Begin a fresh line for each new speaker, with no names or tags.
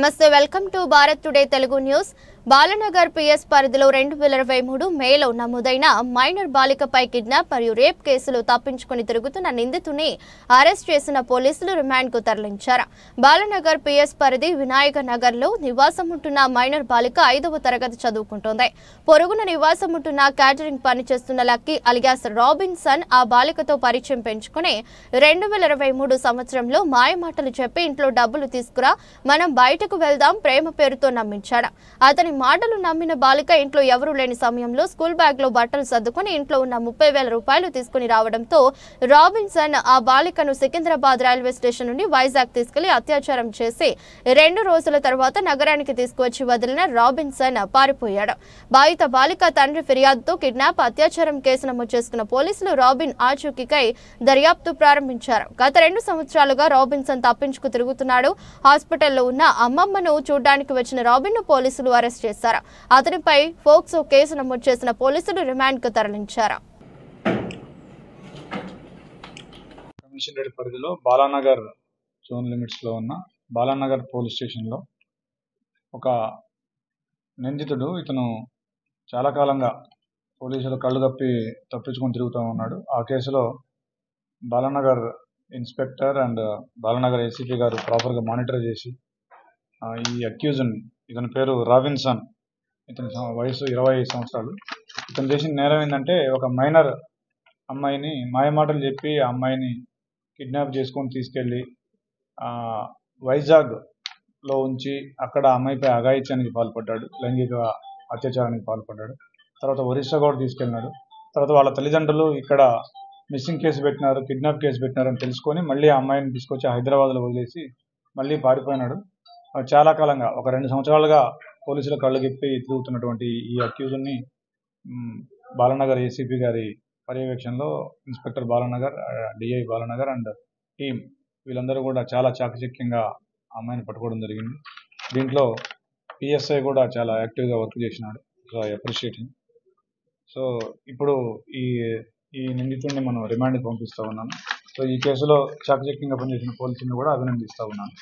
నమస్తే welcome to Bharat today Telugu news. Balanagar PS పరిధిలో 2023 మేలో నమోదైన మైనర్ బాలికపై కిడ్నాప్ మరియు రేప్ కేసులు తప్పించుకుని తిరుగుతున్న నిందితుని అరెస్ట్ చేసిన పోలీసులు రిమాండ్ కు తరలించారు. బాలనగర్ పిఎస్ పరిధి వినాయక నగర్ లో నివాసం ఉంటున్న మైనర్ బాలిక 5వ తరగతి చదువుకుంటోంది. పొరుగున నివాసం ఉంటున్న క్యాటరింగ్ పని చేస్తున్న లక్కీ అలియాస్ రాబిన్సన్ ఆ బాలికతో పరిచయం పెంచుకుని 2023 సంవత్సరంలో మాయమాటలు చెప్పి ఇంట్లో డబ్బులు తీసుకురా మనం బయటకు వెళ్దాం ప్రేమ పేరుతో నమ్మించాడు. అతని మాటలు నమ్మిన బాలిక ఇంట్లో ఎవరూ లేని సమయంలో స్కూల్ బ్యాగ్ లో బట్టలు సర్దుకుని ఇంట్లో ఉన్న 30,000 రూపాయలు తీసుకుని రావడంతో రాబిన్సన్ ఆ బాలికను సికింద్రాబాద్ రైల్వే స్టేషన్ నుండి వైజాగ్ తీసుకెళ్లి అత్యాచారం చేసి 2 రోజుల తర్వాత నగరానికి తీసుకువచ్చి వదిలిన రాబిన్సన్ పారిపోయాడు. బాధిత బాలిక తండ్రి ఫిర్యాదుతో కిడ్నాప్ అత్యాచారం కేసు నమోదు చేసుకున్న పోలీసులు రాబిన్ ఆచూకీకై దర్యాప్తు ప్రారంభించారు. గత 2 సంవత్సరాలుగా రాబిన్సన్ తప్పించుకు తిరుగుతున్నాడు. హాస్పిటల్లో ఉన్న అమ్మమ్మను చూడడానికి వచ్చిన రాబిన్ ను పోలీసులు అరెస్ట్ చేశారు. అతనిపై ఫోక్సో కేసు నమోదు చేసిన పోలీసులు రిమాండ్ కు తరలించారు.
కమిషనరేట్ పరిధిలో బాలానగర్ జోన్ లిమిట్స్ లో ఉన్న బాలానగర్ పోలీస్ స్టేషన్ లో ఒక నిందితుడు ఇతను చాలా కాలంగా పోలీసులు కళ్ళు కప్పి తప్పించుకొని తిరుగుతూ ఉన్నాడు. ఆ కేసులో Balanagar inspector and Balanagar ACP గారు ప్రాపర్ గా మానిటర్ చేసి ఈ అక్యూజన్ ఇతని పేరు రాబిన్సన్, ఇతని వయసు 20 సంవత్సరాలు. ఇతను చేసిన నేరం ఏంటంటే ఒక మైనర్ అమ్మాయిని మాయమాటలు చెప్పి ఆ అమ్మాయిని కిడ్నాప్ చేసుకొని తీసుకెళ్ళి వైజాగ్ లో ఉంచి అక్కడ అమ్మాయిపై అఘాయిత్యానికి పాల్పడ్డాడు, లైంగిక అత్యాచారానికి పాల్పడ్డాడు. తర్వాత ఒరిస్సా కూడా తీసుకెళ్ళినాడు. తర్వాత వాళ్ళ తల్లిదండ్రులు ఇక్కడ మిస్సింగ్ కేసు పెట్టినారు, కిడ్నాప్ కేసు పెట్టినారని తెలుసుకొని మళ్ళీ ఆ అమ్మాయిని తీసుకొచ్చి హైదరాబాద్లో వదిలేసి మళ్ళీ పారిపోయినాడు. చాలా కాలంగా ఒక 2 సంవత్సరాలుగా పోలీసుల కళ్ళు గిప్పి తిరుగుతున్నటువంటి ఈ అక్యూజన్ని బాలానగర్ ఏసీపీ గారి పర్యవేక్షణలో inspector Balanagar, DI Balanagar and team వీళ్ళందరూ కూడా చాలా చాకచక్యంగా అమ్మాయిని పట్టుకోవడం జరిగింది. దీంట్లో పిఎస్ఐ కూడా చాలా యాక్టివ్గా వర్క్ చేసినాడు. So I appreciate him. So ఇప్పుడు ఈ నిందితుడిని మనం రిమాండ్కి పంపిస్తూ ఉన్నాను. సో ఈ కేసులో చాకచక్యంగా పనిచేసిన పోలీసులను కూడా అభినందిస్తూ ఉన్నాను.